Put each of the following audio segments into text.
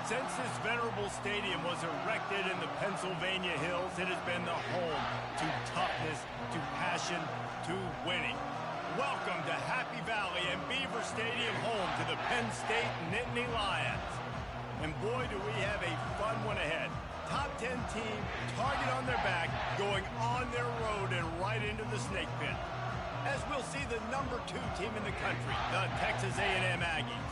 Since this venerable stadium was erected in the Pennsylvania Hills, it has been the home to toughness, to passion, to winning. Welcome to Happy Valley and Beaver Stadium, home to the Penn State Nittany Lions. And boy, do we have a fun one ahead. Top 10 team, target on their back, going on their road and right into the snake pit. As we'll see the number 2 team in the country, the Texas A&M Aggies,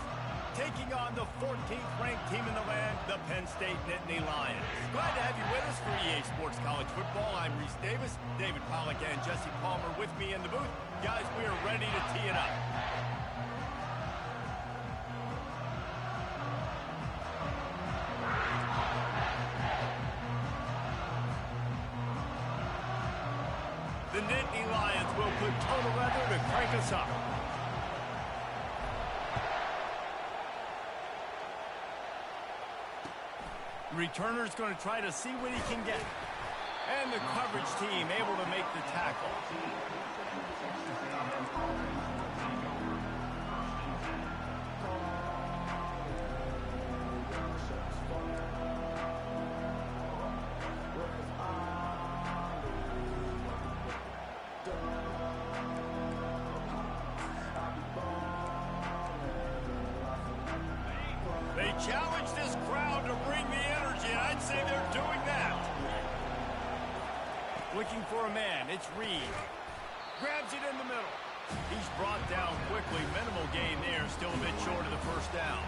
taking on the 14th ranked team in the land, the Penn State Nittany Lions. Glad to have you with us for EA Sports College Football. I'm Reese Davis, David Pollack and Jesse Palmer with me in the booth. Guys, we are ready to tee it up. The Nittany Lions will put total leather to crank us up. The returner's going to try to see what he can get. And the coverage team able to make the tackle. They challenge this crowd to bring the energy, and I'd say they're doing that. Looking for a man, it's Reed. Grabs it in the middle. He's brought down quickly. Minimal gain there, still a bit short of the first down.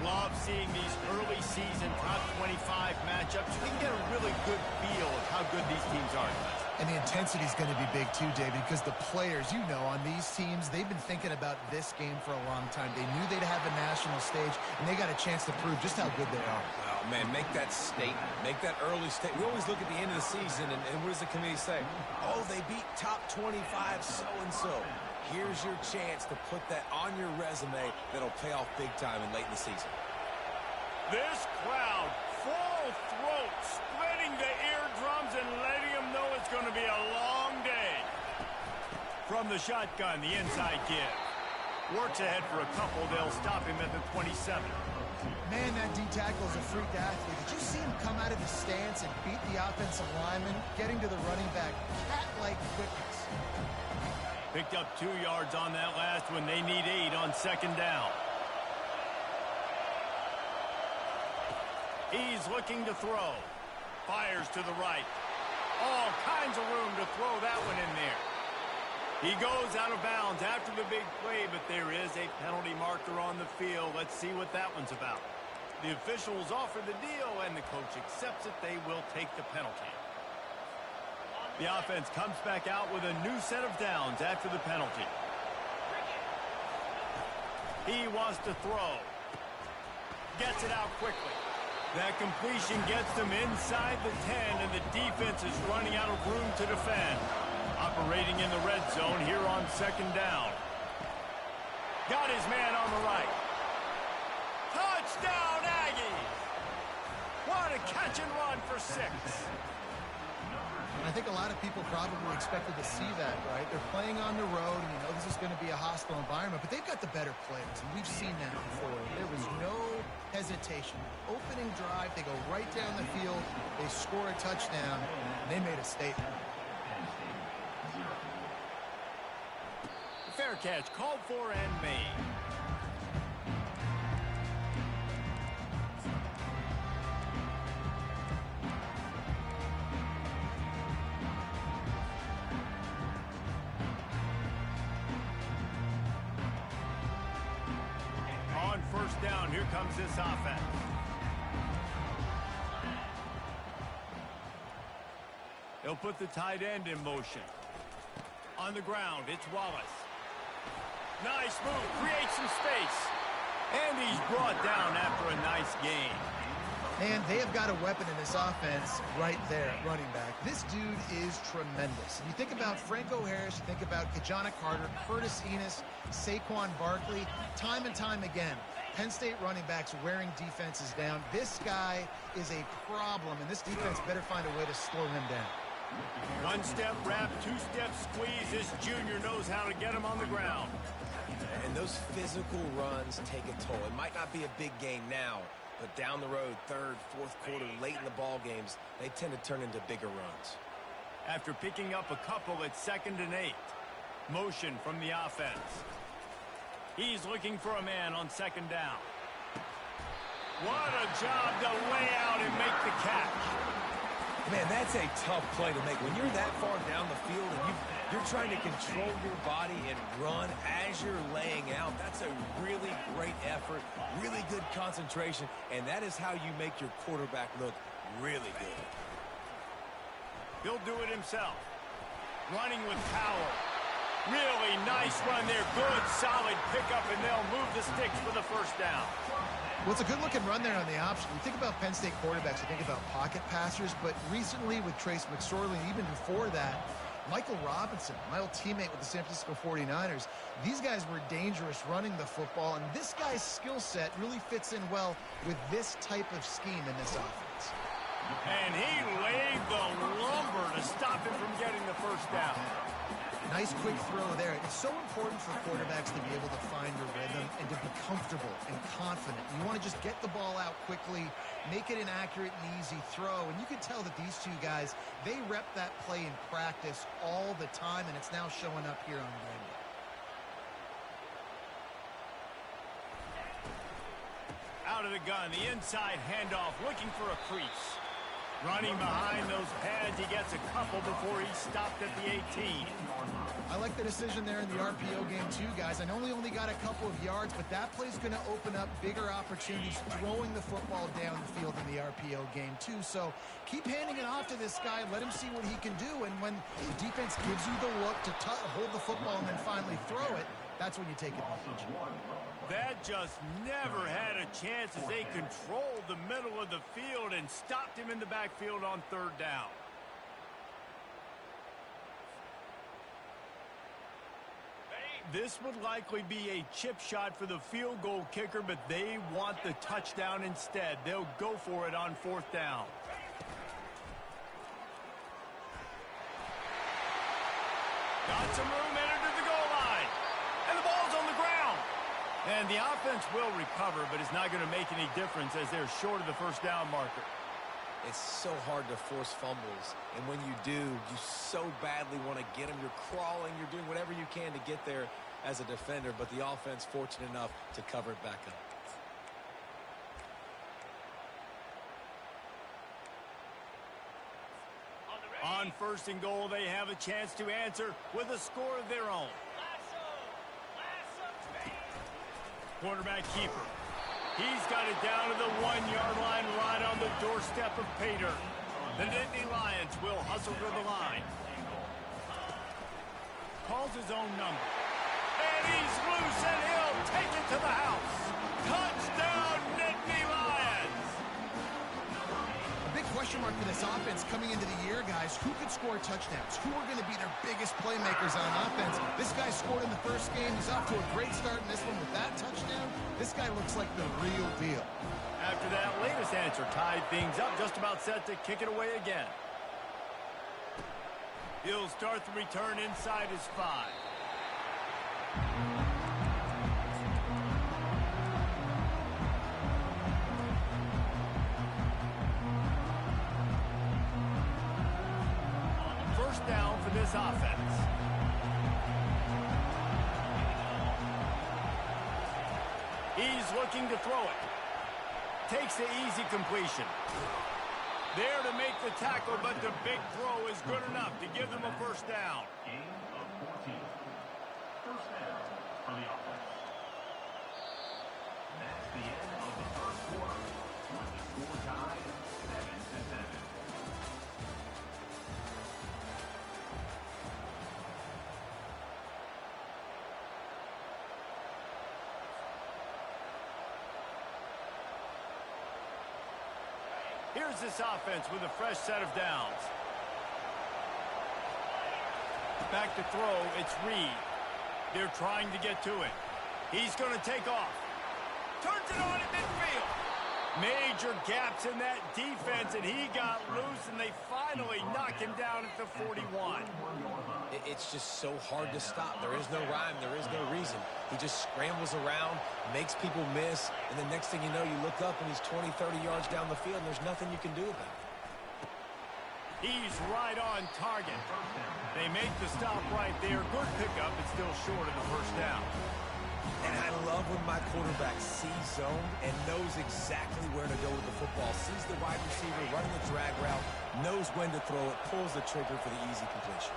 Love seeing these early season top 25 matchups. We can get a really good feel of how good these teams are. And the intensity is going to be big too, David, because the players, you know, on these teams, they've been thinking about this game for a long time. They knew they'd have a national stage, and they got a chance to prove just how good they are. Oh, man, make that statement. Make that early statement. We always look at the end of the season, and what does the committee say? Oh, they beat top 25 so-and-so. Here's your chance to put that on your resume that'll pay off big time in late in the season. This crowd, full throat, splitting the eardrums and letting them know it's going to be a long day. From the shotgun, the inside give. Works ahead for a couple. They'll stop him at the 27. Man, that D-tackle is a freak athlete. Did you see him come out of the stance and beat the offensive lineman, getting to the running back? Cat-like quickness. Picked up 2 yards on that last one. They need 8 on second down. He's looking to throw. Fires to the right. All kinds of room to throw that one in there. He goes out of bounds after the big play, but there is a penalty marker on the field. Let's see what that one's about. The officials offer the deal, and the coach accepts it. They will take the penalty. The offense comes back out with a new set of downs after the penalty. He wants to throw. Gets it out quickly. That completion gets them inside the 10, and the defense is running out of room to defend. Operating in the red zone here on second down. Got his man on the right. Touchdown, Aggies! What a catch and run for 6. I think a lot of people probably expected to see that, right? They're playing on the road, and you know this is going to be a hostile environment, but they've got the better players, and we've seen that before. There was no hesitation. Opening drive, they go right down the field, they score a touchdown, and they made a statement. Fair catch, called for and made. On first down, here comes this offense. They'll put the tight end in motion. On the ground, it's Wallace. Nice move, creates some space. And he's brought down after a nice gain. And they have got a weapon in this offense right there at running back. This dude is tremendous. You think about Franco Harris, you think about Kajana Carter, Curtis Enos, Saquon Barkley, time and time again. Penn State running backs wearing defenses down. This guy is a problem, and this defense better find a way to slow him down. One-step wrap, two-step squeeze. This junior knows how to get him on the ground. And those physical runs take a toll. It might not be a big game now, but down the road, third, fourth quarter, late in the ball games, they tend to turn into bigger runs. After picking up a couple at 2nd and 8. Motion from the offense. He's looking for a man on 2nd down. What a job to lay out and make the catch. Man, that's a tough play to make. When you're that far down the field and you're trying to control your body and run as you're laying out, that's a really great effort, really good concentration, and that is how you make your quarterback look really good. He'll do it himself. Running with power. Really nice run there. Good, solid pickup, and they'll move the sticks for the first down. Well, it's a good-looking run there on the option. You think about Penn State quarterbacks, you think about pocket passers, but recently with Trace McSorley, and even before that, Michael Robinson, my old teammate with the San Francisco 49ers, these guys were dangerous running the football, and this guy's skill set really fits in well with this type of scheme in this offense. And he laid the lumber to stop him from getting the first down. Nice quick throw there. It's so important for quarterbacks to be able to find a rhythm and to be comfortable and confident. You want to just get the ball out quickly, make it an accurate and easy throw. And you can tell that these two guys, they rep that play in practice all the time, and it's now showing up here on game day. Out of the gun, the inside handoff, looking for a crease. Running behind those pads, he gets a couple before he stopped at the 18. I like the decision there in the RPO game too, guys. I know he only got a couple of yards, but that play's going to open up bigger opportunities throwing the football down the field in the RPO game too. So keep handing it off to this guy. Let him see what he can do. And when the defense gives you the look to hold the football and then finally throw it, that's when you take advantage. That just never had a chance as they controlled the middle of the field and stopped him in the backfield on 3rd down. This would likely be a chip shot for the field goal kicker, but they want the touchdown instead. They'll go for it on 4th down. Got some room, entered to the goal line. And the ball's on the ground. And the offense will recover, but it's not going to make any difference as they're short of the first down marker. It's so hard to force fumbles, and when you do, you so badly want to get them. You're crawling, you're doing whatever you can to get there as a defender, but the offense fortunate enough to cover it back up. On 1st and goal, they have a chance to answer with a score of their own. Quarterback keeper. He's got it down to the 1-yard line right on the doorstep of Pater. The Nittany Lions will hustle to the line. Calls his own number. And he's loose and he'll take it to the house. Touchdown, Nittany Lions! A big question mark for this offense coming into the year, guys. Who could score touchdowns? Who are going to be their biggest playmakers on offense? This guy scored in the first game. He's off to a great start in this one with that touchdown. This guy looks like the real deal. After that latest answer tied things up, just about set to kick it away again. He'll start the return inside his 5. First down for this offense. He's looking to throw it. Takes the easy completion. There to make the tackle, but the big throw is good enough to give them a first down. Gain of 14. First down for the offense. That's the end of the first quarter with the score tied 7-7. Here's this offense with a fresh set of downs. Back to throw, it's Reed. They're trying to get to it. He's going to take off. Turns it on in midfield. Major gaps in that defense, and he got loose, and they finally knock him down at the 41. It's just so hard to stop. There is no rhyme. There is no reason. He just scrambles around, makes people miss, and the next thing you know, you look up, and he's 20, 30 yards down the field, and there's nothing you can do about it. He's right on target. They make the stop right there. Good pickup, but still short of the first down. And I love when my quarterback sees zone and knows exactly where to go with the football. Sees the wide receiver running the drag route, knows when to throw it, pulls the trigger for the easy completion.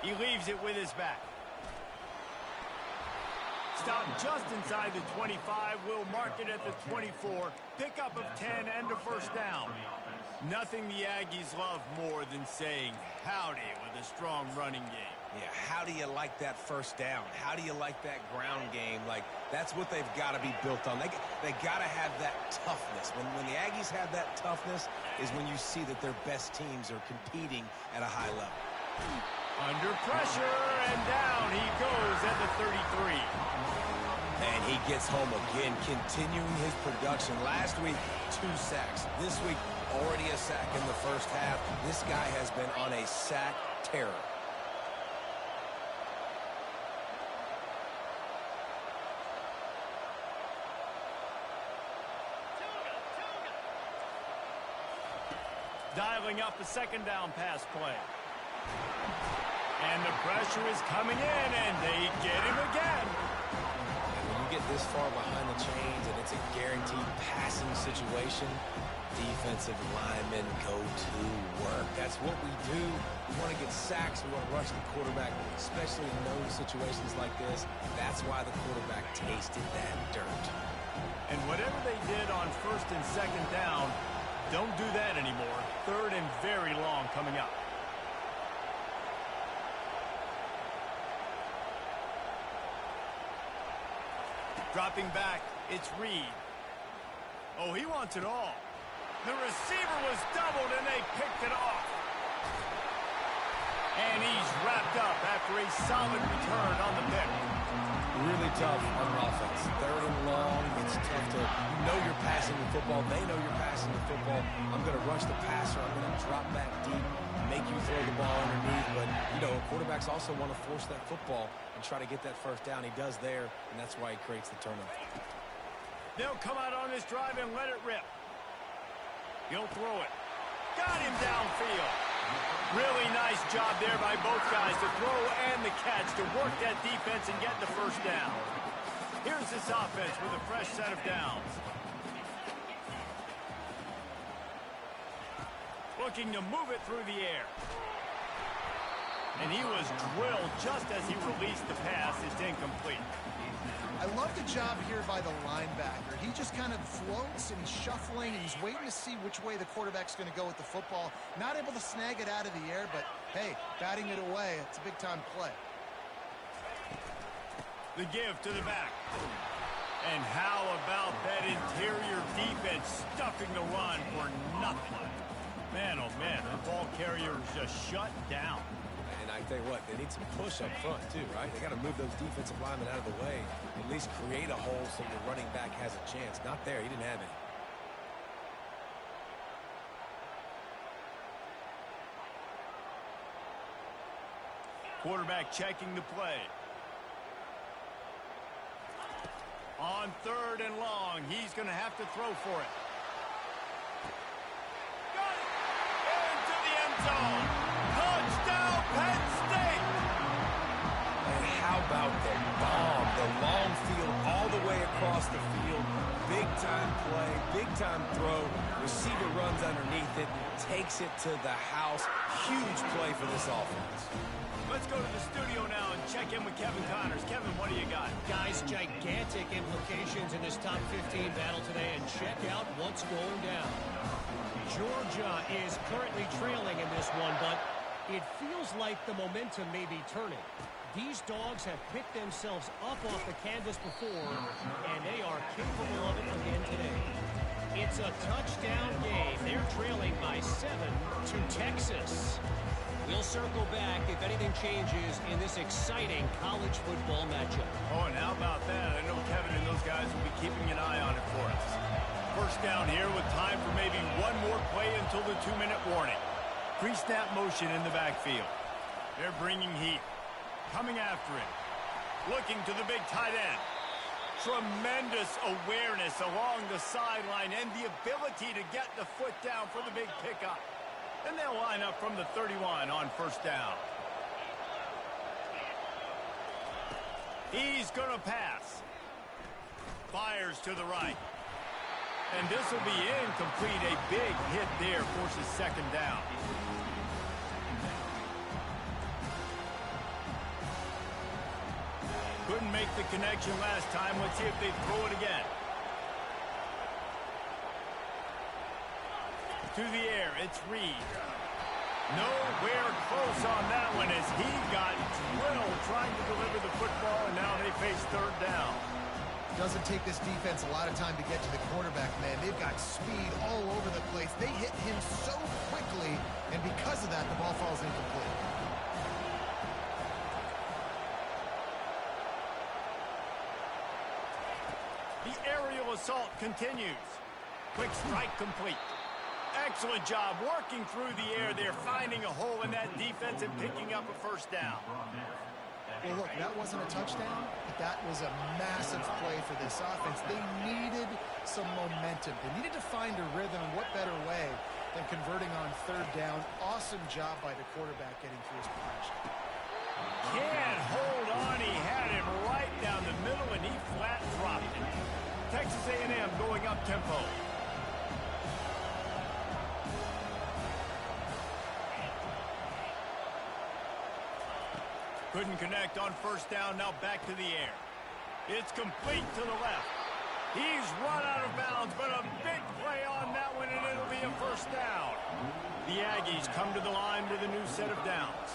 He leaves it with his back. Stop just inside the 25. We'll mark it at the 24. Pickup of 10 and a first down. Nothing the Aggies love more than saying howdy with a strong running game. Yeah, how do you like that first down? How do you like that ground game? Like, that's what they've got to be built on. They got to have that toughness. When the Aggies have that toughness is when you see that their best teams are competing at a high level. Under pressure, and down he goes at the 33. And he gets home again, continuing his production. Last week, 2 sacks. This week, already a sack in the first half. This guy has been on a sack terror. Dialing up a second down pass play. And the pressure is coming in, and they get him again. And when you get this far behind the chains and it's a guaranteed passing situation, defensive linemen go to work. That's what we do. We want to get sacks. We want to rush the quarterback, especially in those situations like this. That's why the quarterback tasted that dirt. And whatever they did on first and second down, don't do that anymore. Third and very long coming up. Dropping back, it's Reed. Oh, he wants it all. The receiver was doubled, and they picked it off. And he's wrapped up after a solid return on the pick. Really tough on offense. Third and long, it's tough to, you know you're passing the football. They know you're passing the football. I'm going to rush the passer. I'm going to drop back deep, make you throw the ball underneath. But, you know, quarterbacks also want to force that football and try to get that first down. He does there, and that's why he creates the turnover. They'll come out on this drive and let it rip. He'll throw it. Got him downfield. Really nice job there by both guys to throw and the catch to work that defense and get the first down. Here's this offense with a fresh set of downs. Looking to move it through the air. And he was drilled just as he released the pass. It's incomplete. I love the job here by the linebacker. He just kind of floats and he's shuffling and he's waiting to see which way the quarterback's going to go with the football. Not able to snag it out of the air, but hey, batting it away, it's a big-time play. The give to the back. And how about that interior defense stuffing the run for nothing? Man, oh man, the ball carrier is just shut down. And I tell you what, they need some push up front too, right? They got to move those defensive linemen out of the way. At least create a hole so the running back has a chance. Not there. He didn't have any. Quarterback checking the play. On third and long, he's going to have to throw for it. Got it! Into the end zone. Touchdown, Penn State! And how about the bomb? The long field all the way across the field. Big-time play, big-time throw. Receiver runs underneath it, takes it to the house. Huge play for this offense. Let's go to the studio now and check in with Kevin Connors. Kevin, what do you got? Guys, gigantic implications in this top 15 battle today, and check out what's going down. Georgia is currently trailing in this one, but it feels like the momentum may be turning. These dogs have picked themselves up off the canvas before, and they are capable of it again today. It's a touchdown game. They're trailing by 7 to Texas. We'll circle back if anything changes in this exciting college football matchup. Oh, and how about that? I know Kevin and those guys will be keeping an eye on it for us. First down here with time for maybe one more play until the 2-minute warning. Pre-snap motion in the backfield. They're bringing heat. Coming after him. Looking to the big tight end. Tremendous awareness along the sideline and the ability to get the foot down for the big pickup. And they'll line up from the 31 on first down. He's going to pass. Fires to the right. And this will be incomplete. A big hit there forces second down. Couldn't make the connection last time. Let's see if they throw it again. To the air, it's Reed. Nowhere close on that one as he got drilled trying to deliver the football, and now they face third down. Doesn't take this defense a lot of time to get to the quarterback, man. They've got speed all over the place. They hit him so quickly, and because of that, the ball falls incomplete. The aerial assault continues. Quick strike complete. Excellent job working through the air there, finding a hole in that defense and picking up a first down. Well, look, that wasn't a touchdown, but that was a massive play for this offense. They needed some momentum. They needed to find a rhythm. What better way than converting on third down? Awesome job by the quarterback getting through his progression. Can't hold on. He had him right down the middle, and he flat dropped it. Texas A&M going up tempo. Couldn't connect on first down. Now back to the air. It's complete to the left. He's run out of bounds, but a big play on that one, and it'll be a first down. The Aggies come to the line with a new set of downs.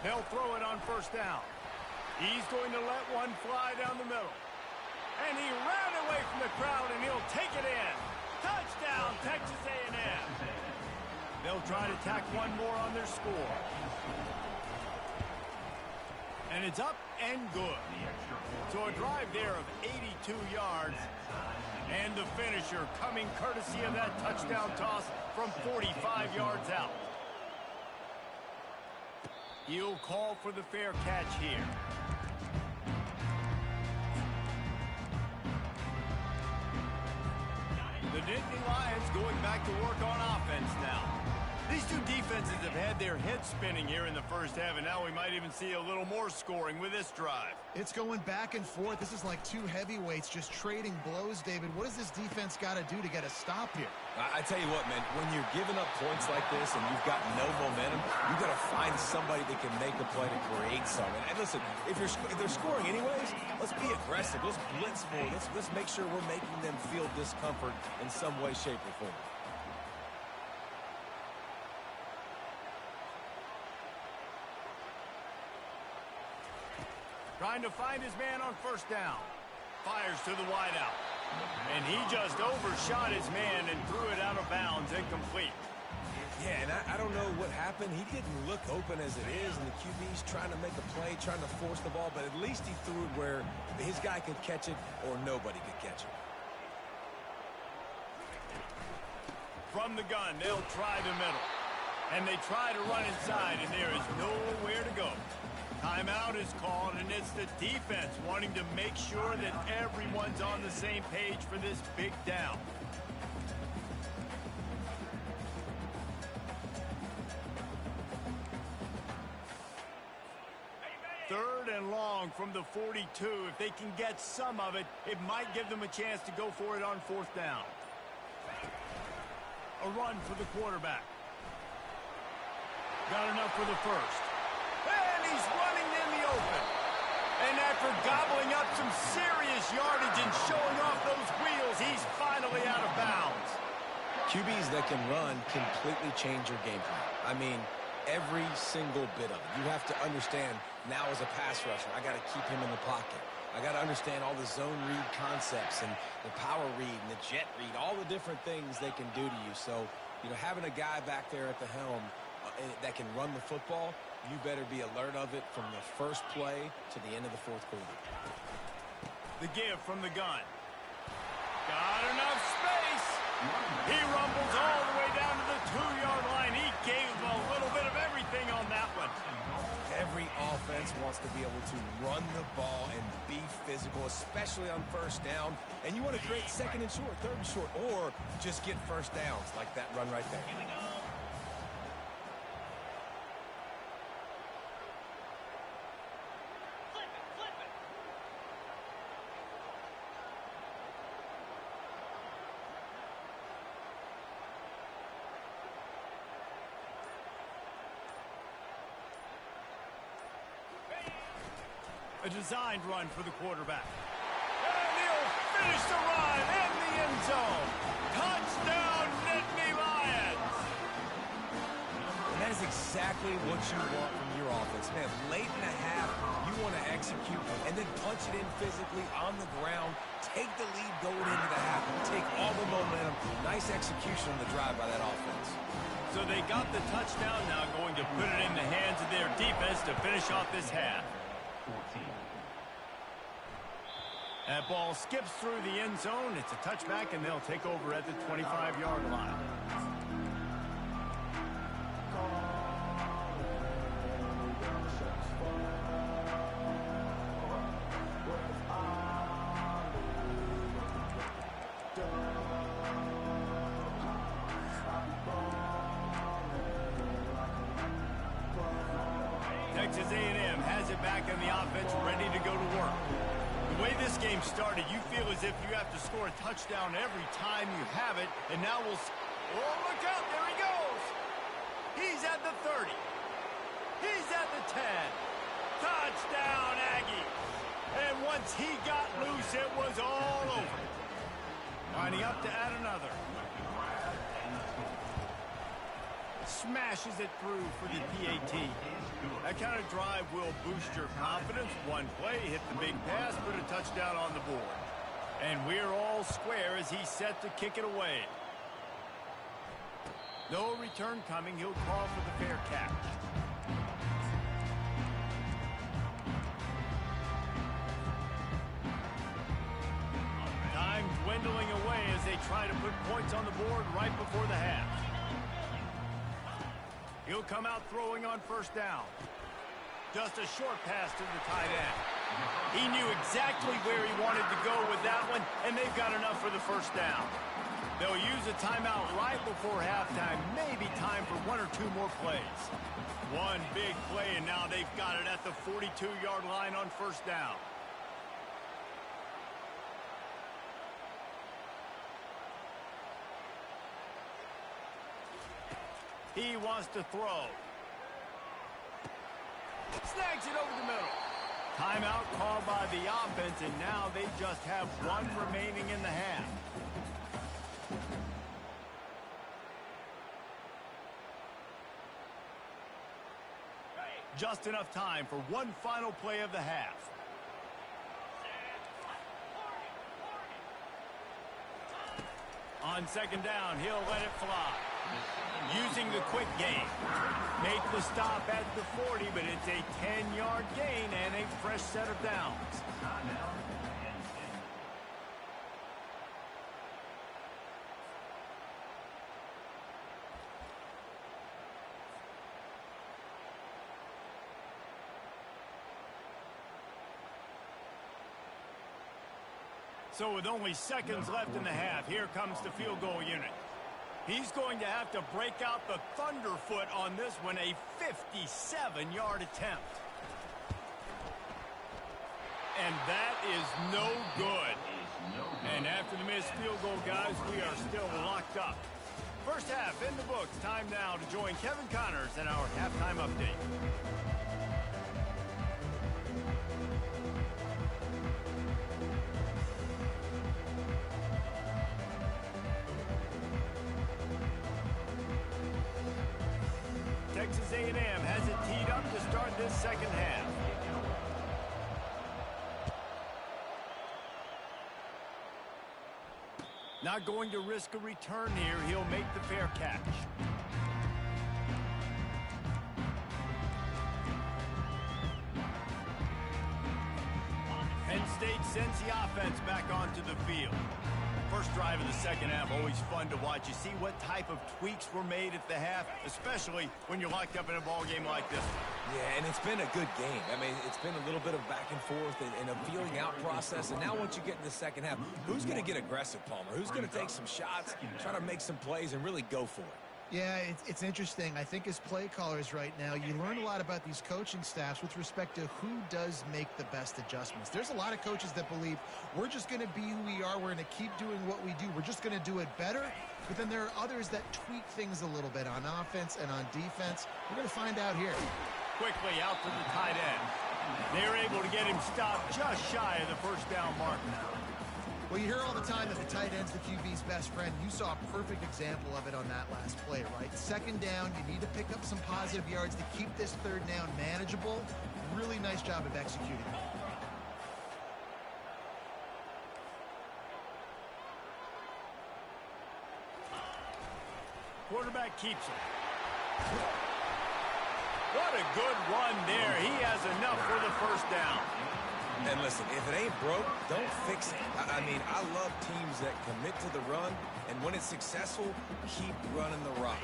They'll throw it on first down. He's going to let one fly down the middle. And he ran away from the crowd, and he'll take it in. Touchdown, Texas A&M. They'll try to tack one more on their score. And it's up and good. So a drive there of 82 yards. And the finisher coming courtesy of that touchdown toss from 45 yards out. He'll call for the fair catch here. The Nittany Lions going back to work on offense now. These two defenses have had their heads spinning here in the first half, and now we might even see a little more scoring with this drive. It's going back and forth. This is like two heavyweights just trading blows, David. What does this defense got to do to get a stop here? I tell you what, man, when you're giving up points like this and you've got no momentum, you've got to find somebody that can make a play to create something. And listen, if they're scoring anyways, let's be aggressive. Let's blitz more. Let's make sure we're making them feel discomfort in some way, shape, or form. Trying to find his man on first down. Fires to the wideout. And he just overshot his man and threw it out of bounds, incomplete. Yeah, and I don't know what happened. He didn't look open as it is, and the QB's trying to make a play, trying to force the ball, but at least he threw it where his guy could catch it or nobody could catch it. From the gun, they'll try the middle. And they try to run inside, and there is nowhere to go. Timeout is called, and it's the defense wanting to make sure that everyone's on the same page for this big down. Third and long from the 42. If they can get some of it, it might give them a chance to go for it on fourth down. A run for the quarterback. Got enough for the first. And he's running in the open. And after gobbling up some serious yardage and showing off those wheels, he's finally out of bounds. QBs that can run completely change your game plan. I mean, every single bit of it. You have to understand now as a pass rusher, I got to keep him in the pocket. I got to understand all the zone read concepts and the power read and the jet read, all the different things they can do to you. So, having a guy back there at the helm that can run the football, you better be alert of it from the first play to the end of the fourth quarter. The give from the gun. Got enough space. He rumbles all the way down to the 2-yard line. He gave a little bit of everything on that one. Every offense wants to be able to run the ball and be physical, especially on first down. And you want to create second and short, third and short, or just get first downs like that run right there. A designed run for the quarterback. And he'll finish the run in the end zone. Touchdown, Nittany Lions. And that is exactly what you want from your offense. Man, late in the half, you want to execute and then punch it in physically on the ground. Take the lead going into the half. Take all the momentum. Nice execution on the drive by that offense. So they got the touchdown, now going to put it in the hands of their defense to finish off this half. 14. That ball skips through the end zone. It's a touchback, and they'll take over at the 25-yard line. Texas A&M has it back in the offense, ready to go to work. The way this game started, you feel as if you have to score a touchdown every time you have it, and now we'll... Oh, look out, there he goes! He's at the 30. He's at the 10. Touchdown, Aggies! And once he got loose, it was all over. Lining up to add another. Smashes it through for the PAT. That kind of drive will boost your confidence. One play, hit the big pass, put a touchdown on the board. And we're all square as he's set to kick it away. No return coming. He'll call for the fair catch. Time dwindling away as they try to put points on the board right before the half. He'll come out throwing on first down. Just a short pass to the tight end. He knew exactly where he wanted to go with that one, and they've got enough for the first down. They'll use a timeout right before halftime. Maybe time for one or two more plays. One big play, and now they've got it at the 42-yard line on first down. He wants to throw. Snags it over the middle. Timeout called by the offense, and now they just have one remaining in the half. Just enough time for one final play of the half. On second down, he'll let it fly. Using the quick game. Make the stop at the 40, but it's a 10-yard gain and a fresh set of downs. So with only seconds left in the half, here comes the field goal unit. He's going to have to break out the thunderfoot on this one, a 57-yard attempt. And that is no good. And after the missed field goal, guys, we are still locked up. First half in the books. Time now to join Kevin Connors in our halftime update. Texas A&M has it teed up to start this second half. Not going to risk a return here. He'll make the fair catch. Penn State sends the offense back onto the field. First drive of the second half, always fun to watch. You see what type of tweaks were made at the half, especially when you're locked up in a ball game like this. Yeah, and it's been a good game. I mean, it's been a little bit of back and forth and a feeling out process. And now once you get in the second half, who's going to get aggressive, Palmer? Who's going to take some shots, try to make some plays, and really go for it? Yeah, it's interesting. I think as play callers right now, you learn a lot about these coaching staffs with respect to who does make the best adjustments. There's a lot of coaches that believe we're just going to be who we are. We're going to keep doing what we do. We're just going to do it better. But then there are others that tweak things a little bit on offense and on defense. We're going to find out here. Quickly out to the tight end. They're able to get him stopped just shy of the first down marker. Well, you hear all the time that the tight end's the QB's best friend. You saw a perfect example of it on that last play, right? Second down, you need to pick up some positive yards to keep this third down manageable. Really nice job of executing. Quarterback keeps it. What a good run there. He has enough for the first down. And listen, if it ain't broke, don't fix it. I mean, I love teams that commit to the run, and when it's successful, keep running the rock.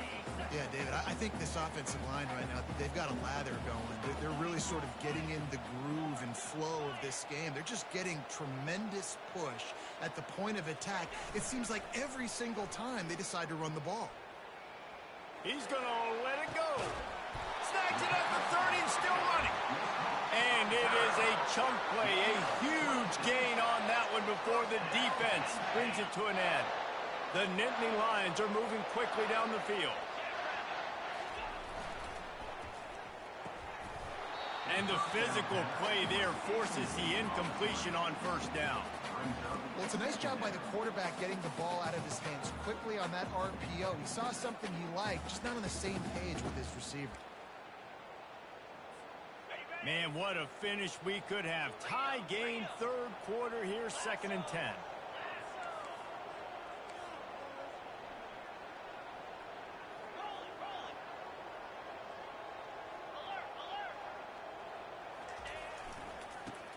Yeah, David, I think this offensive line right now, they've got a lather going. They're really sort of getting in the groove and flow of this game. They're just getting tremendous push at the point of attack. It seems like every single time they decide to run the ball. He's going to let it go. Snags it at the 30 and still running. And it is a chunk play, a huge gain on that one before the defense brings it to an end. The Nittany Lions are moving quickly down the field. And the physical play there forces the incompletion on first down. Well, it's a nice job by the quarterback getting the ball out of his hands quickly on that RPO. He saw something he liked, just not on the same page with his receiver. Man, what a finish we could have. Tie game, third quarter here, 2nd and 10.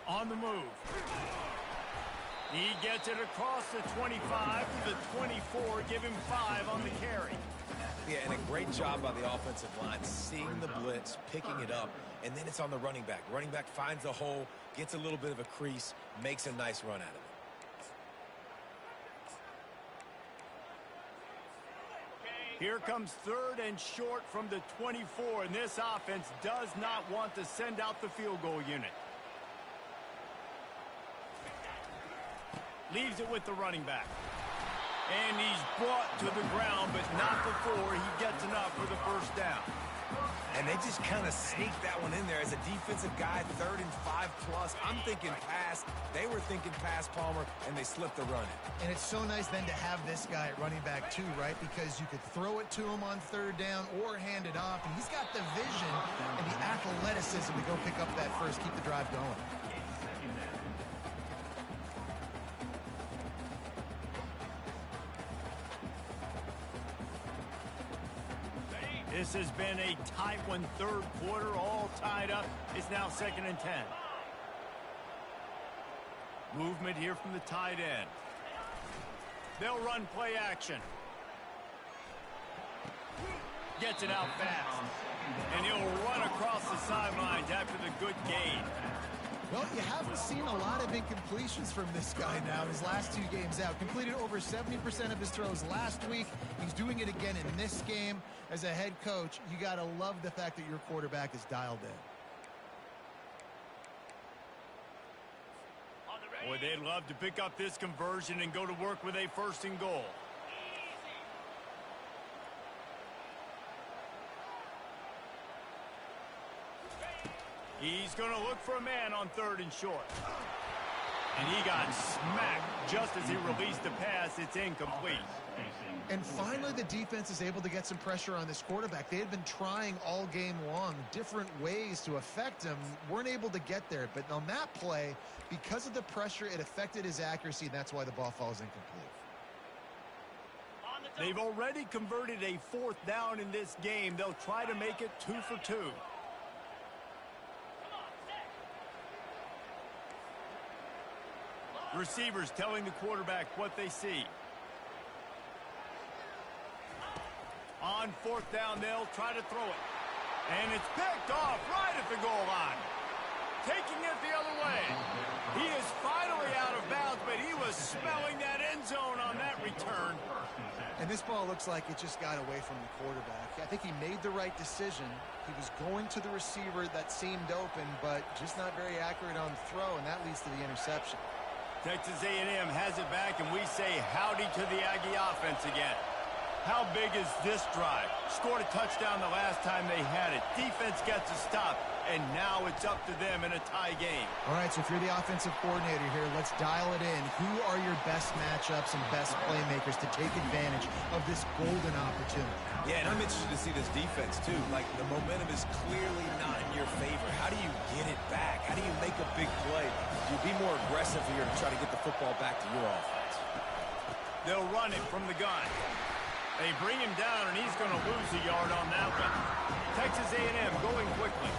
On the move. He gets it across the 25 to the 24, give him 5 on the carry. Yeah, and a great job by the offensive line, seeing the blitz, picking it up, and then it's on the running back. Running back finds a hole, gets a little bit of a crease, makes a nice run out of it. Here comes 3rd and short from the 24, and this offense does not want to send out the field goal unit. Leaves it with the running back. And he's brought to the ground, but not before he gets enough for the first down. And they just kind of sneaked that one in there as a defensive guy, 3rd and 5+. I'm thinking pass. They were thinking pass, Palmer, and they slipped the run. And it's so nice then to have this guy at running back too, right? Because you could throw it to him on 3rd down or hand it off. And he's got the vision and the athleticism to go pick up that first, keep the drive going. This has been a tight one, 3rd quarter, all tied up. It's now 2nd and 10. Movement here from the tight end. They'll run play action. Gets it out fast. And he'll run across the sidelines after the good gain. Well, you haven't seen a lot of incompletions from this guy now his last 2 games out. Completed over 70% of his throws last week. He's doing it again in this game. As a head coach, you got to love the fact that your quarterback is dialed in. Boy, they'd love to pick up this conversion and go to work with a 1st and goal. He's going to look for a man on 3rd and short. And he got smacked just as he released the pass. It's incomplete. And finally, the defense is able to get some pressure on this quarterback. They had been trying all game long different ways to affect him. Weren't able to get there. But on that play, because of the pressure, it affected his accuracy, and that's why the ball falls incomplete. They've already converted a 4th down in this game. They'll try to make it 2 for 2. Receivers telling the quarterback what they see. On 4th down, they'll try to throw it. And it's picked off right at the goal line. Taking it the other way. He is finally out of bounds, but he was smelling that end zone on that return. And this ball looks like it just got away from the quarterback. I think he made the right decision. He was going to the receiver that seemed open, but just not very accurate on the throw, and that leads to the interception. Texas A&M has it back, and we say howdy to the Aggie offense again. How big is this drive? Scored a touchdown the last time they had it. Defense gets a stop, and now it's up to them in a tie game. All right, so if you're the offensive coordinator here, let's dial it in. Who are your best matchups and best playmakers to take advantage of this golden opportunity? Yeah, and I'm interested to see this defense, too. Like, the momentum is clearly not in your favor. How do you get it back? How do you make a big play? Do you be more aggressive here to try to get the football back to your offense? They'll run it from the gun. They bring him down, and he's going to lose a yard on that one. Texas A&M going quickly.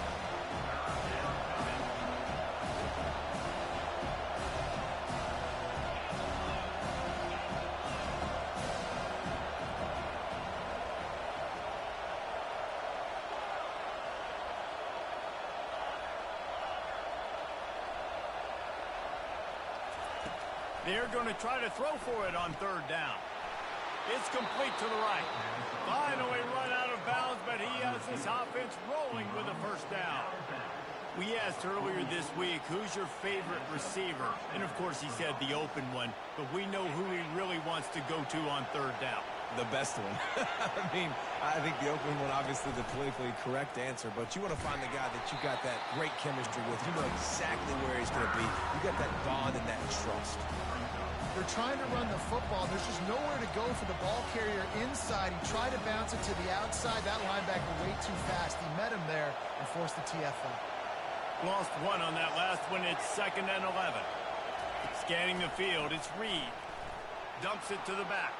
They're going to try to throw for it on 3rd down. It's complete to the right. Finally run out of bounds, but he has this offense rolling with a 1st down. We asked earlier this week, who's your favorite receiver? And, of course, he said the open one, but we know who he really wants to go to on 3rd down. The best one. I think the open one, obviously the politically correct answer, but you want to find the guy that you got that great chemistry with. You know exactly where he's going to be. You got that bond and that trust. They're trying to run the football. There's just nowhere to go for the ball carrier inside. He tried to bounce it to the outside. That linebacker way too fast. He met him there and forced the TFL. Lost one on that last one. It's 2nd and 11. Scanning the field, it's Reed. Dumps it to the back.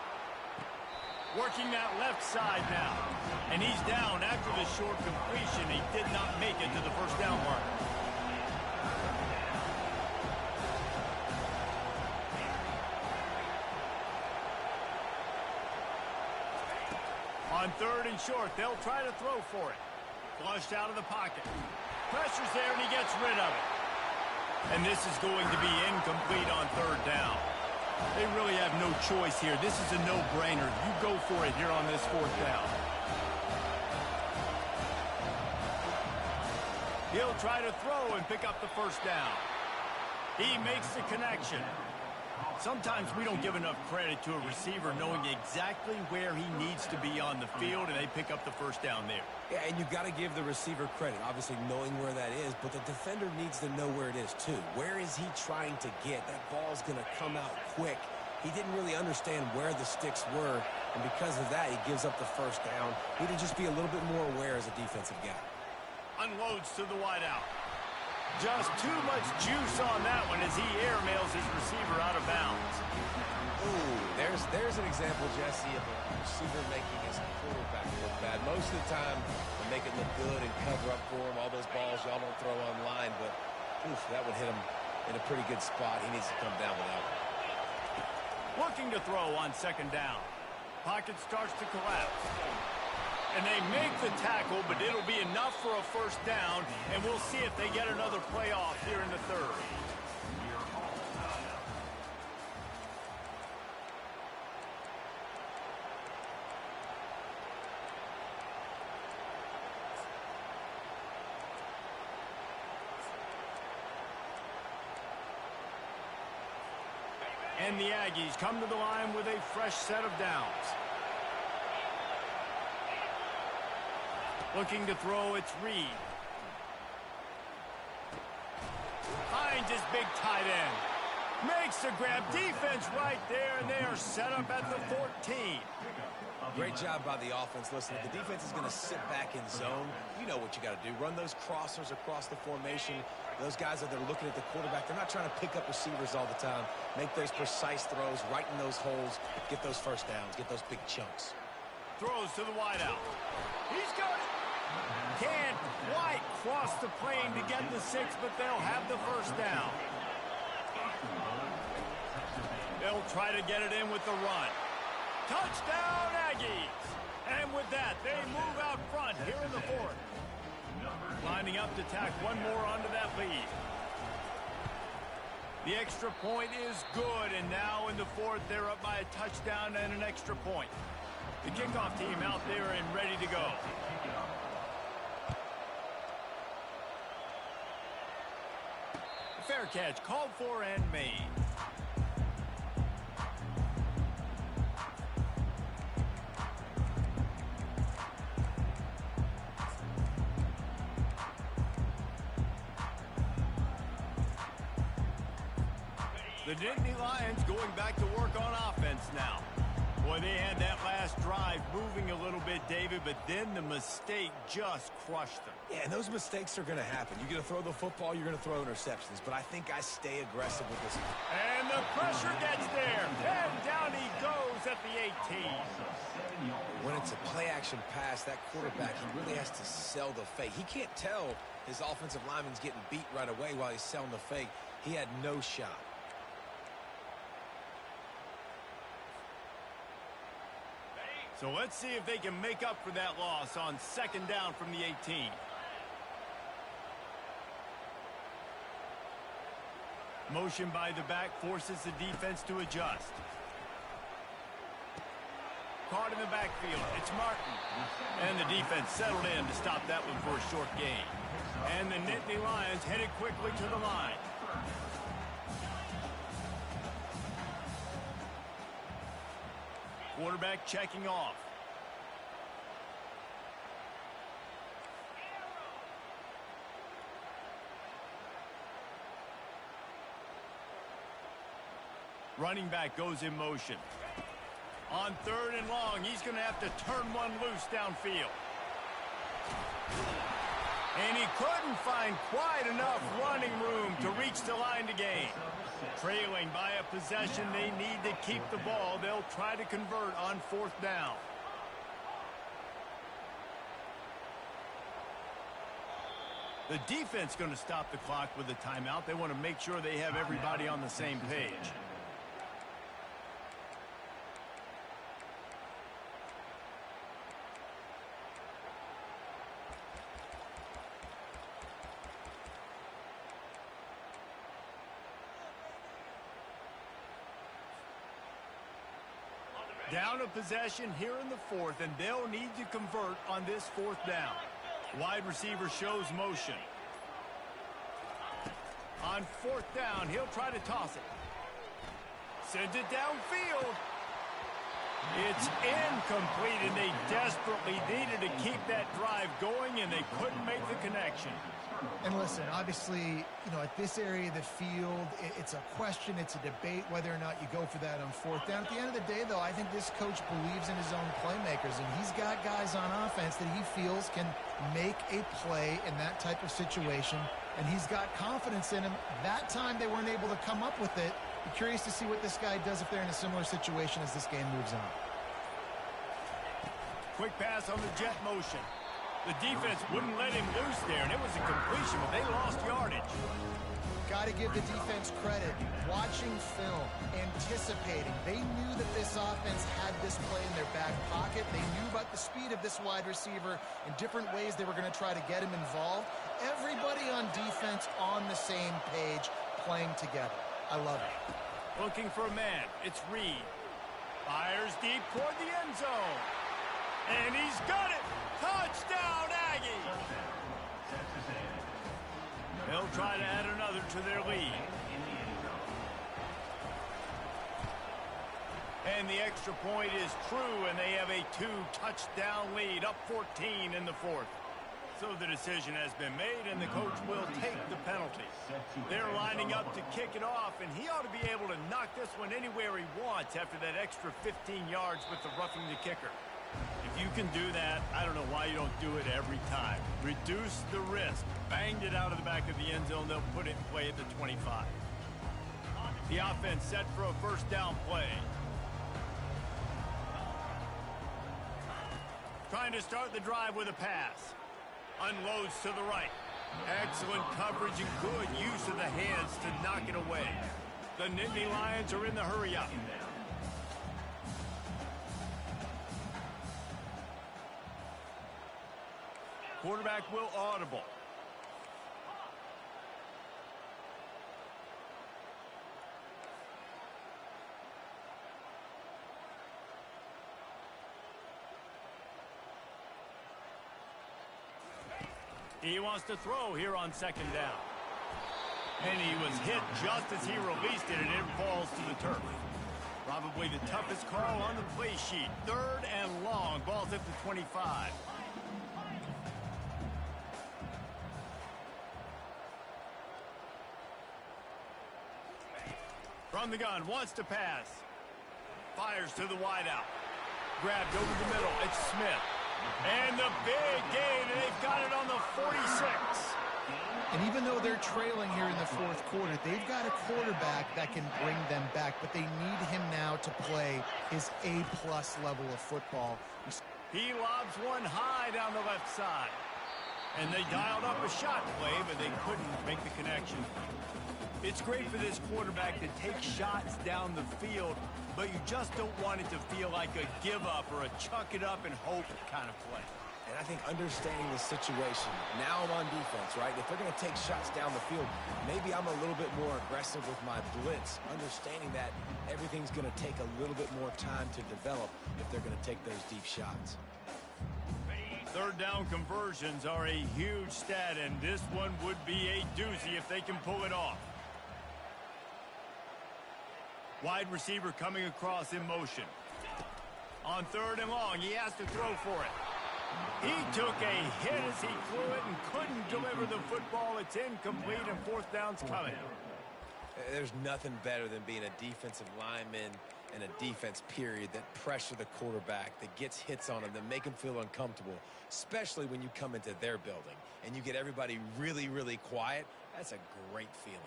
Working that left side now. And he's down after the short completion. He did not make it to the 1st down mark. On 3rd and short, they'll try to throw for it. Flushed out of the pocket. Pressure's there, and he gets rid of it. And this is going to be incomplete on 3rd down. They really have no choice here. This is a no-brainer. You go for it here on this 4th down. He'll try to throw and pick up the 1st down. He makes the connection. Sometimes we don't give enough credit to a receiver knowing exactly where he needs to be on the field, and they pick up the 1st down there. Yeah, and you've got to give the receiver credit, obviously knowing where that is, but the defender needs to know where it is too. Where is he trying to get? That ball's going to come out quick. He didn't really understand where the sticks were, and because of that, he gives up the 1st down. He needed to just be a little bit more aware as a defensive guy. Unloads to the wideout. Just too much juice on that one as he airmails his receiver out of bounds. Ooh, there's an example, Jesse, of a receiver making his quarterback look bad. Most of the time, they make it look good and cover up for him. All those balls y'all don't throw online, but oof, that would hit him in a pretty good spot. He needs to come down with that one. Looking to throw on 2nd down. Pocket starts to collapse. And they make the tackle, but it'll be enough for a 1st down, and we'll see if they get another playoff here in the 3rd. And the Aggies come to the line with a fresh set of downs. Looking to throw, it's Reed. Finds his big tight end. Makes the grab. Defense right there, and they are set up at the 14. Great job by the offense. Listen, if the defense is going to sit back in zone, you know what you got to do. Run those crossers across the formation. Those guys are there looking at the quarterback. They're not trying to pick up receivers all the time. Make those precise throws, right in those holes, get those first downs, get those big chunks. Throws to the wideout. He's got it. Can't quite cross the plane to get the 6, but they'll have the first down. They'll try to get it in with the run. Touchdown, Aggies! And with that, they move out front here in the 4th. Lining up to tack one more onto that lead. The extra point is good, and now in the 4th, they're up by a touchdown and an extra point. The kickoff team out there and ready to go. Fair catch called for and made. The Nittany Lions going back to work on offense now. Boy, they had that last drive moving a little bit, David, but then the mistake just crushed them. Yeah, and those mistakes are going to happen. You're going to throw the football, you're going to throw interceptions, but I think I stay aggressive with this. And the pressure gets there, and down he goes at the 18. When it's a play-action pass, that quarterback, he really has to sell the fake. He can't tell his offensive lineman's getting beat right away while he's selling the fake. He had no shot. So let's see if they can make up for that loss on 2nd down from the 18. Motion by the back forces the defense to adjust. Caught in the backfield. It's Martin. And the defense settled in to stop that one for a short gain. And the Nittany Lions headed quickly to the line. Quarterback checking off. Running back goes in motion. On 3rd and long, he's going to have to turn one loose downfield. And he couldn't find quite enough running room to reach the line to gain. Trailing by a possession, they need to keep the ball. They'll try to convert on 4th down. The defense going to stop the clock with a timeout. They want to make sure they have everybody on the same page. Down a possession here in the 4th, and they'll need to convert on this 4th down. Wide receiver shows motion. On 4th down, he'll try to toss it. Sends it downfield. It's incomplete, and they desperately needed to keep that drive going, and they couldn't make the connection. And listen, obviously, at this area of the field, it's a question, it's a debate whether or not you go for that on 4th down. At the end of the day, though, I think this coach believes in his own playmakers, and he's got guys on offense that he feels can make a play in that type of situation, and he's got confidence in him. That time they weren't able to come up with it. Be curious to see what this guy does if they're in a similar situation as this game moves on. Quick pass on the jet motion. The defense wouldn't let him loose there, and it was a completion, but they lost yardage. Got to give the defense credit. Watching film, anticipating. They knew that this offense had this play in their back pocket. They knew about the speed of this wide receiver and different ways they were going to try to get him involved. Everybody on defense on the same page, playing together. I love it. Looking for a man. It's Reed. Fires deep toward the end zone. And he's got it. Touchdown, Aggies. They'll try to add another to their lead. And the extra point is true, and they have a 2-touchdown lead, up 14 in the 4th. So the decision has been made, and the coach will take the penalty. They're lining up to kick it off, and he ought to be able to knock this one anywhere he wants after that extra 15 yards with the roughing the kicker. If you can do that, I don't know why you don't do it every time. Reduce the risk. Banged it out of the back of the end zone. They'll put it in play at the 25. The offense set for a first down play. Trying to start the drive with a pass. Unloads to the right. Excellent coverage and good use of the hands to knock it away. The Nittany Lions are in the hurry up. Quarterback will audible. He wants to throw here on second down. And he was hit just as he released it, and it falls to the turf. Probably the toughest call on the play sheet. Third and long. Ball's at the 25. From the gun, wants to pass. Fires to the wideout. Grabbed over the middle. It's Smith. And the big gain, and they've got it on the 46. And even though they're trailing here in the fourth quarter, they've got a quarterback that can bring them back, but they need him now to play his A-plus level of football. He lobs one high down the left side. And they dialed up a shot play, but they couldn't make the connection. It's great for this quarterback to take shots down the field, but you just don't want it to feel like a give-up or a chuck it up and hope kind of play. And I think understanding the situation, now I'm on defense, right? If they're going to take shots down the field, maybe I'm a little bit more aggressive with my blitz, understanding that everything's going to take a little bit more time to develop if they're going to take those deep shots. Third down conversions are a huge stat, and this one would be a doozy if they can pull it off. Wide receiver coming across in motion. On third and long, he has to throw for it. He took a hit as he threw it and couldn't deliver the football. It's incomplete, and fourth down's coming. There's nothing better than being a defensive lineman and a defense period that pressure the quarterback, that gets hits on him, that make him feel uncomfortable, especially when you come into their building and you get everybody really, really quiet. That's a great feeling.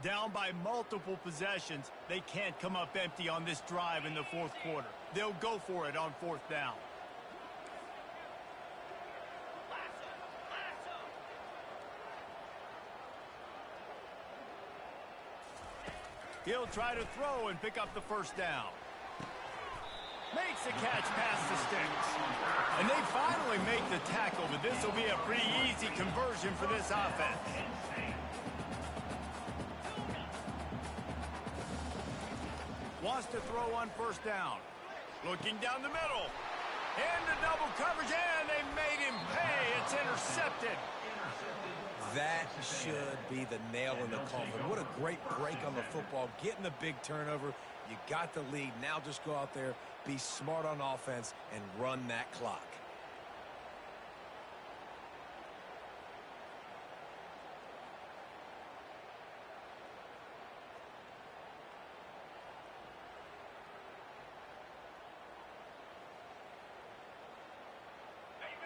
Down by multiple possessions, they can't come up empty on this drive in the fourth quarter. They'll go for it on fourth down. He'll try to throw and pick up the first down. Makes the catch past the sticks. And they finally make the tackle, but this will be a pretty easy conversion for this offense. Wants to throw on first down. Looking down the middle. Into double coverage, and they made him pay. It's intercepted. That should be the nail in the coffin. What a great break on the football. Getting the big turnover. You got the lead. Now just go out there, be smart on offense, and run that clock.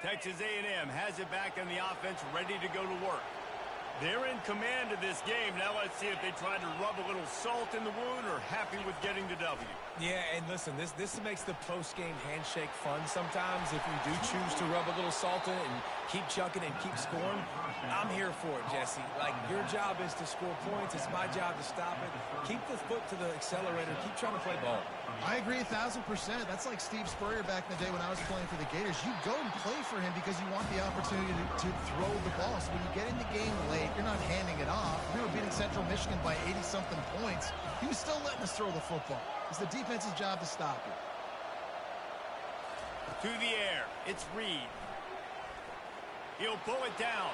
Texas A&M has it back on the offense, ready to go to work. They're in command of this game. Now let's see if they try to rub a little salt in the wound or happy with getting the W. Yeah, and listen, this makes the post-game handshake fun sometimes. If you do choose to rub a little salt in it and keep chucking and keep scoring, I'm here for it, Jesse. Like, your job is to score points. It's my job to stop it. Keep the foot to the accelerator. Keep trying to play ball. I agree 1,000%. That's like Steve Spurrier back in the day when I was playing for the Gators. You go and play for him because you want the opportunity to throw the ball. So when you get in the game late, you're not handing it off. We were beating Central Michigan by 80-something points. He was still letting us throw the football. It's the defense's job to stop it. To the air. It's Reed. He'll pull it down.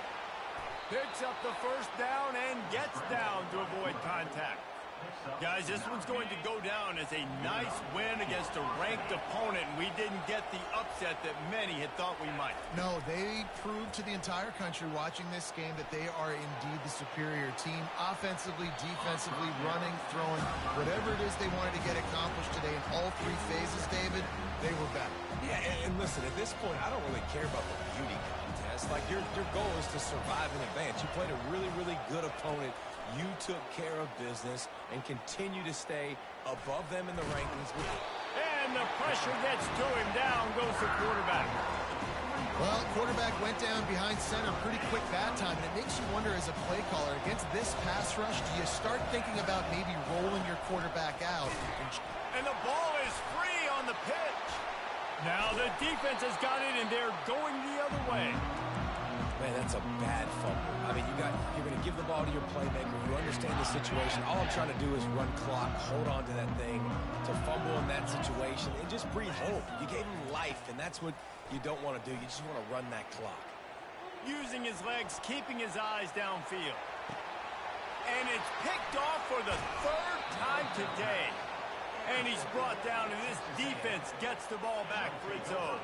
Picks up the first down and gets down to avoid contact. Guys, this one's going to go down as a nice win against a ranked opponent, and we didn't get the upset that many had thought we might. No, they proved to the entire country watching this game that they are indeed the superior team. Offensively, defensively, running, throwing, whatever it is they wanted to get accomplished today in all three phases, David, they were better. Yeah, and listen, at this point, I don't really care about the beauty contest. Like, your goal is to survive and advance. You played a really, really good opponent. You took care of business and continue to stay above them in the rankings. And the pressure gets to him. Down goes the quarterback. Well, quarterback went down behind center pretty quick that time, and it makes you wonder as a play caller, against this pass rush, do you start thinking about maybe rolling your quarterback out? And the ball is free on the pitch. Now the defense has got it, and they're going the other way. Man, that's a bad fumble. I mean, you're going to give the ball to your playmaker. You understand the situation. All I'm trying to do is run clock, hold on to that thing. To fumble in that situation and just breathe hope. You gave him life, and that's what you don't want to do. You just want to run that clock. Using his legs, keeping his eyes downfield. And it's picked off for the third time today. And he's brought down, and this defense gets the ball back for its own.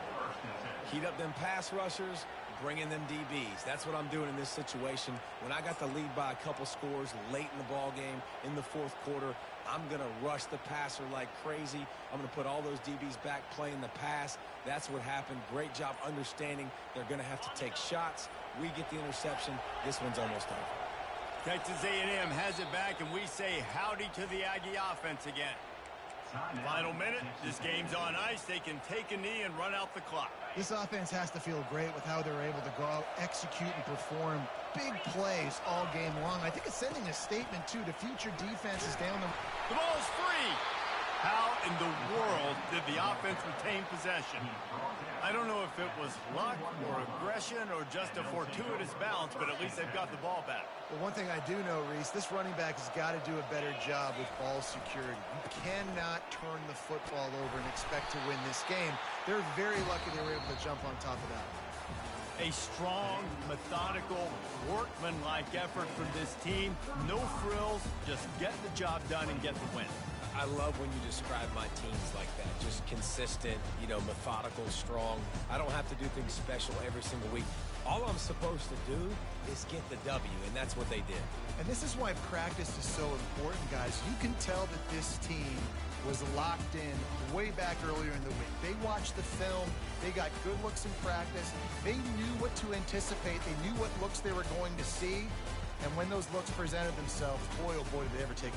Heat up them pass rushers, bring in them DBs. That's what I'm doing in this situation. When I got the lead by a couple scores late in the ball game in the fourth quarter, I'm going to rush the passer like crazy. I'm going to put all those DBs back playing the pass. That's what happened. Great job understanding they're going to have to take shots. We get the interception. This one's almost over. Texas A&M has it back, and we say howdy to the Aggie offense again. Final minute. This game's on ice. They can take a knee and run out the clock. This offense has to feel great with how they're able to go out, execute, and perform big plays all game long. I think it's sending a statement, too, to future defenses down the... The ball's free. How in the world did the offense retain possession? I don't know if it was luck or aggression or just a fortuitous bounce, but at least they've got the ball back. Well, one thing I do know, Reese, this running back has got to do a better job with ball security. You cannot turn the football over and expect to win this game. They're very lucky they were able to jump on top of that. A strong, methodical, workmanlike effort from this team. No frills, just get the job done and get the win. I love when you describe my teams like that. Just consistent, methodical, strong. I don't have to do things special every single week. All I'm supposed to do is get the W, and that's what they did. And this is why practice is so important, guys. You can tell that this team was locked in way back earlier in the week. They watched the film. They got good looks in practice. They knew what to anticipate. They knew what looks they were going to see. And when those looks presented themselves, boy, oh boy, did they ever take